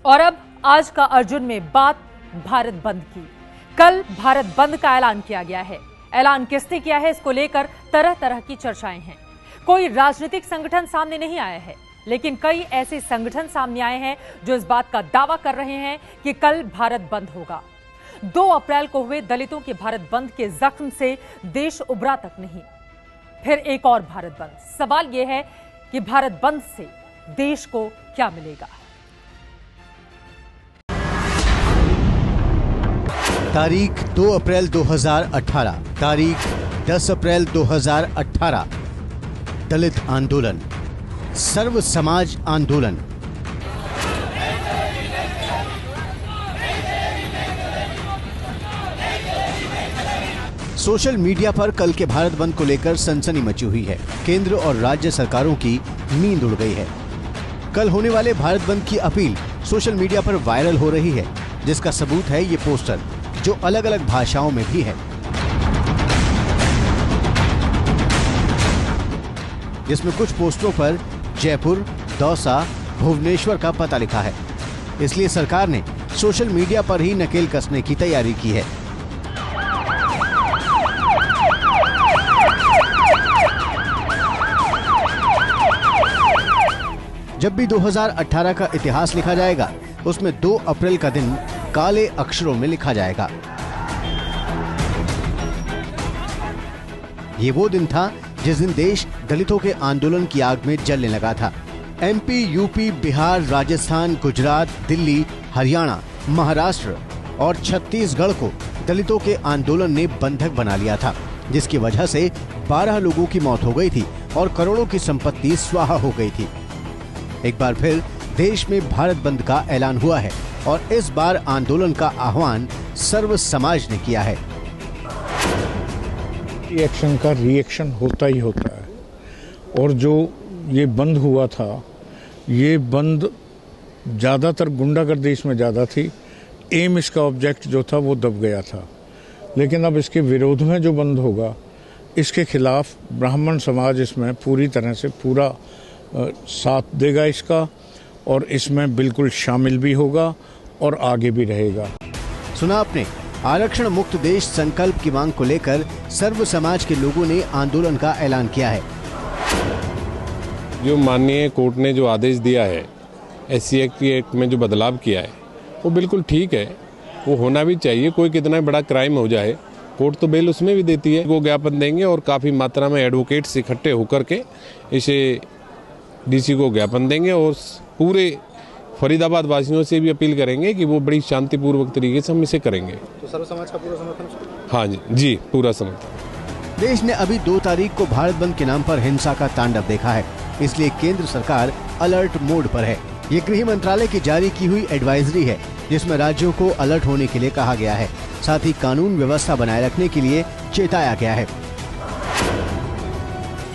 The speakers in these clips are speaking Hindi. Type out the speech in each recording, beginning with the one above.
और अब आज का अर्जुन में बात भारत बंद की। कल भारत बंद का ऐलान किया गया है। ऐलान किसने किया है, इसको लेकर तरह तरह की चर्चाएं हैं। कोई राजनीतिक संगठन सामने नहीं आया है, लेकिन कई ऐसे संगठन सामने आए हैं जो इस बात का दावा कर रहे हैं कि कल भारत बंद होगा। 2 अप्रैल को हुए दलितों के भारत बंद के जख्म से देश उबरा तक नहीं, फिर एक और भारत बंद। सवाल यह है कि भारत बंद से देश को क्या मिलेगा। तारीख 2 अप्रैल 2018, तारीख 10 अप्रैल 2018। दलित आंदोलन, सर्व समाज आंदोलन। सोशल मीडिया पर कल के भारत बंद को लेकर सनसनी मची हुई है। केंद्र और राज्य सरकारों की नींद उड़ गई है। कल होने वाले भारत बंद की अपील सोशल मीडिया पर वायरल हो रही है, जिसका सबूत है ये पोस्टर जो अलग अलग भाषाओं में भी है, जिसमें कुछ पोस्टरों पर जयपुर, दौसा, भुवनेश्वर का पता लिखा है। इसलिए सरकार ने सोशल मीडिया पर ही नकेल कसने की तैयारी की है। जब भी 2018 का इतिहास लिखा जाएगा, उसमें 2 अप्रैल का दिन काले अक्षरों में लिखा जाएगा। ये वो दिन था जिस दिन देश दलितों के आंदोलन की आग में जलने लगा था। एमपी, यूपी, बिहार, राजस्थान, गुजरात, दिल्ली, हरियाणा, महाराष्ट्र और छत्तीसगढ़ को दलितों के आंदोलन ने बंधक बना लिया था, जिसकी वजह से 12 लोगों की मौत हो गई थी और करोड़ों की संपत्ति स्वाहा हो गई थी। एक बार फिर देश में भारत बंद का ऐलान हुआ है और इस बार आंदोलन का आह्वान सर्व समाज ने किया है। एक्शन का रिएक्शन होता ही होता है, और जो ये बंद हुआ था, ये बंद ज़्यादातर गुंडागर्दी इसमें ज़्यादा थी। एम इसका ऑब्जेक्ट जो था वो दब गया था, लेकिन अब इसके विरोध में जो बंद होगा, इसके खिलाफ ब्राह्मण समाज इसमें पूरी तरह से पूरा साथ देगा इसका, और इसमें बिल्कुल शामिल भी होगा और आगे भी रहेगा। सुना आपने, आरक्षण मुक्त देश संकल्प की मांग को लेकर सर्व समाज के लोगों ने आंदोलन का ऐलान किया है। जो माननीय कोर्ट ने जो आदेश दिया है, SC एक्ट में जो बदलाव किया है, वो बिल्कुल ठीक है, वो होना भी चाहिए। कोई कितना बड़ा क्राइम हो जाए, कोर्ट तो बेल उसमें भी देती है। वो ज्ञापन देंगे और काफ़ी मात्रा में एडवोकेट्स इकट्ठे होकर के इसे DC को ज्ञापन देंगे, और पूरे फरीदाबाद वासियों से भी अपील करेंगे कि वो बड़ी शांतिपूर्वक तरीके से हम इसे करेंगे। तो सर्व समाज का पूरा समर्थन? हाँ जी, पूरा समर्थन। देश ने अभी 2 तारीख को भारत बंद के नाम पर हिंसा का तांडव देखा है, इसलिए केंद्र सरकार अलर्ट मोड पर है। ये गृह मंत्रालय की जारी की हुई एडवाइजरी है, जिसमें राज्यों को अलर्ट होने के लिए कहा गया है। साथ ही कानून व्यवस्था बनाए रखने के लिए चेताया गया है।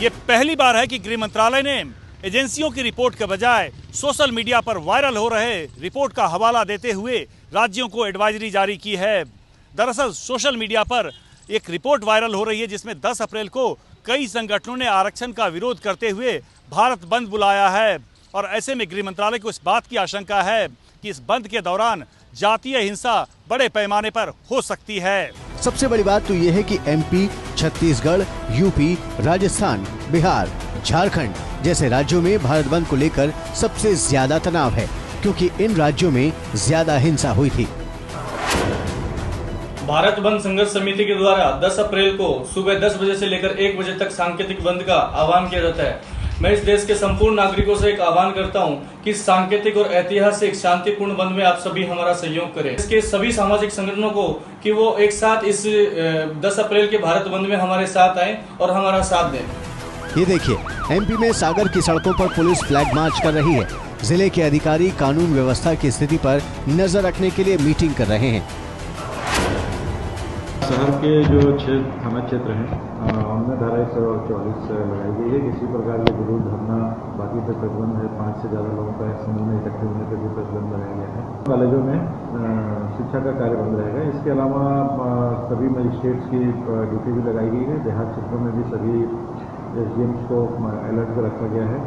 ये पहली बार है कि गृह मंत्रालय ने एजेंसियों की रिपोर्ट के बजाय सोशल मीडिया पर वायरल हो रहे रिपोर्ट का हवाला देते हुए राज्यों को एडवाइजरी जारी की है। दरअसल सोशल मीडिया पर एक रिपोर्ट वायरल हो रही है, जिसमें 10 अप्रैल को कई संगठनों ने आरक्षण का विरोध करते हुए भारत बंद बुलाया है, और ऐसे में गृह मंत्रालय को इस बात की आशंका है कि इस बंद के दौरान जातीय हिंसा बड़े पैमाने पर हो सकती है। सबसे बड़ी बात तो ये है कि MP, छत्तीसगढ़, यूपी, राजस्थान, बिहार, झारखंड जैसे राज्यों में भारत बंद को लेकर सबसे ज्यादा तनाव है, क्योंकि इन राज्यों में ज्यादा हिंसा हुई थी। भारत बंद संघर्ष समिति के द्वारा 10 अप्रैल को सुबह 10 बजे से लेकर 1 बजे तक सांकेतिक बंद का आह्वान किया जाता है। मैं इस देश के संपूर्ण नागरिकों से एक आह्वान करता हूं कि सांकेतिक और ऐतिहासिक शांतिपूर्ण बंद में आप सभी हमारा सहयोग करें। इसके सभी सामाजिक संगठनों को कि वो एक साथ इस 10 अप्रैल के भारत बंद में हमारे साथ आए और हमारा साथ दें। ये देखिए, MP में सागर की सड़कों पर पुलिस फ्लैग मार्च कर रही है। जिले के अधिकारी कानून व्यवस्था की स्थिति पर नजर रखने के लिए मीटिंग कर रहे हैं। शहर के जो 6 थाना क्षेत्र हैं, उनमें धारा 144 लगाई गई है। किसी प्रकार के विरोध धरना बाकी पर प्रतिबंध है। 5 से ज़्यादा लोगों का समूह में इकट्ठे होने पर भी प्रतिबंध लगाया गया है। कॉलेजों में शिक्षा का कार्य बंद रहेगा। इसके अलावा सभी मजिस्ट्रेट्स की ड्यूटी भी लगाई गई है। देहात क्षेत्रों में भी सभी SDMs को अलर्ट पर रखा गया है।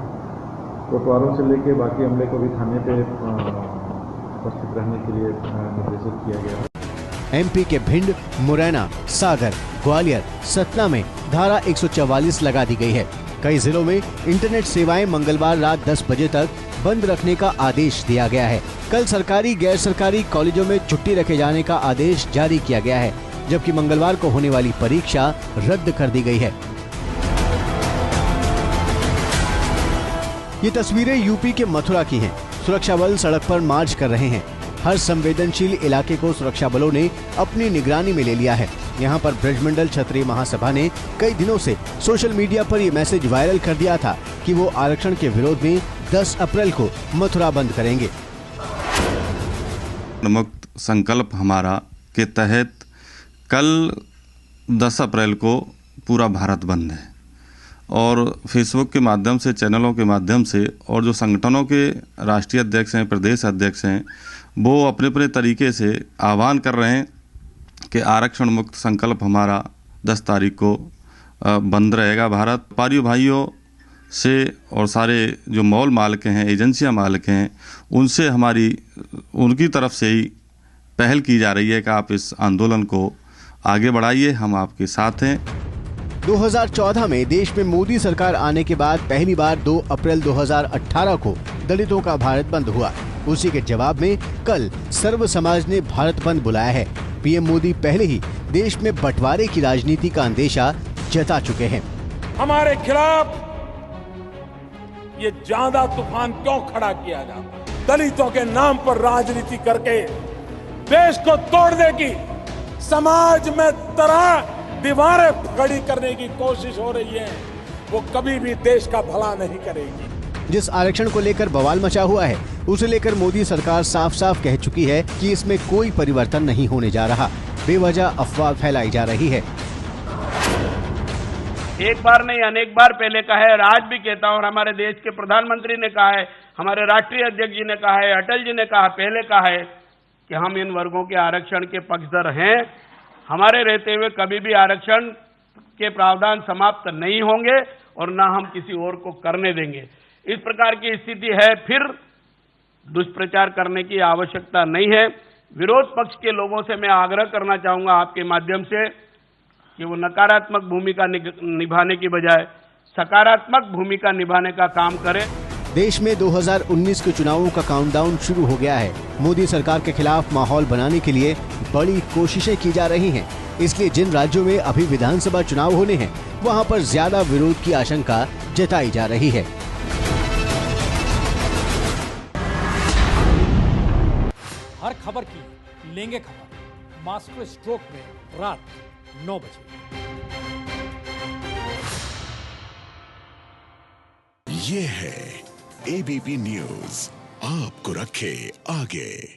कोतवालों से लेके बाकी अमले को भी थाने पे उपस्थित रहने के लिए निर्देशित किया गया है। एमपी के भिंड, मुरैना, सागर, ग्वालियर, सतना में धारा 144 लगा दी गई है। कई जिलों में इंटरनेट सेवाएं मंगलवार रात 10 बजे तक बंद रखने का आदेश दिया गया है। कल सरकारी गैर सरकारी कॉलेजों में छुट्टी रखे जाने का आदेश जारी किया गया है, जबकि मंगलवार को होने वाली परीक्षा रद्द कर दी गई है। ये तस्वीरें यूपी के मथुरा की हैं। सुरक्षा बल सड़क पर मार्च कर रहे हैं। हर संवेदनशील इलाके को सुरक्षा बलों ने अपनी निगरानी में ले लिया है। यहाँ पर ब्रजमंडल क्षत्रिय महासभा ने कई दिनों से सोशल मीडिया पर ये मैसेज वायरल कर दिया था कि वो आरक्षण के विरोध में 10 अप्रैल को मथुरा बंद करेंगे। मुक्त संकल्प हमारा के तहत कल 10 अप्रैल को पूरा भारत बंद है और फेसबुक के माध्यम से, चैनलों के माध्यम से और जो संगठनों के राष्ट्रीय अध्यक्ष हैं, प्रदेश अध्यक्ष हैं, वो अपने अपने तरीके से आह्वान कर रहे हैं कि आरक्षण मुक्त संकल्प हमारा 10 तारीख को बंद रहेगा भारत। व्यापारी भाइयों से और सारे जो मॉल मालिक हैं, एजेंसियां मालिक हैं, उनसे उनकी तरफ से ही पहल की जा रही है कि आप इस आंदोलन को आगे बढ़ाइए, हम आपके साथ हैं। 2014 में देश में मोदी सरकार आने के बाद पहली बार 2 अप्रैल 2018 को दलितों का भारत बंद हुआ। उसी के जवाब में कल सर्व समाज ने भारत बंद बुलाया है। पीएम मोदी पहले ही देश में बंटवारे की राजनीति का अंदेशा जता चुके हैं। हमारे खिलाफ ये ज्यादा तूफान क्यों खड़ा किया जाता है? दलितों के नाम पर राजनीति करके देश को तोड़ने की, समाज में तरह दीवारें खड़ी करने की कोशिश हो रही है, वो कभी भी देश का भला नहीं करेगी। जिस आरक्षण को लेकर बवाल मचा हुआ है, उसे लेकर मोदी सरकार साफ साफ कह चुकी है कि इसमें कोई परिवर्तन नहीं होने जा रहा। बेवजह अफवाह फैलाई जा रही है। एक बार नहीं, अनेक बार पहले कहा है और आज भी कहता हूं, और हमारे देश के प्रधानमंत्री ने कहा है, हमारे राष्ट्रीय अध्यक्ष जी ने कहा है, अटल जी ने कहा, पहले कहा है कि हम इन वर्गों के आरक्षण के पक्षधर हैं। हमारे रहते हुए कभी भी आरक्षण के प्रावधान समाप्त नहीं होंगे और न हम किसी और को करने देंगे। इस प्रकार की स्थिति है, फिर दुष्प्रचार करने की आवश्यकता नहीं है। विरोध पक्ष के लोगों से मैं आग्रह करना चाहूंगा आपके माध्यम से कि वो नकारात्मक भूमिका निभाने की बजाय सकारात्मक भूमिका निभाने का काम करें। देश में 2019 के चुनावों का काउंटडाउन शुरू हो गया है। मोदी सरकार के खिलाफ माहौल बनाने के लिए बड़ी कोशिशें की जा रही हैं। इसलिए जिन राज्यों में अभी विधानसभा चुनाव होने हैं, वहां पर ज्यादा विरोध की आशंका जताई जा रही है। हर खबर की लेंगे खबर मास्टर स्ट्रोक में रात 9 बजे। ये है एबीपी न्यूज, आपको रखे आगे।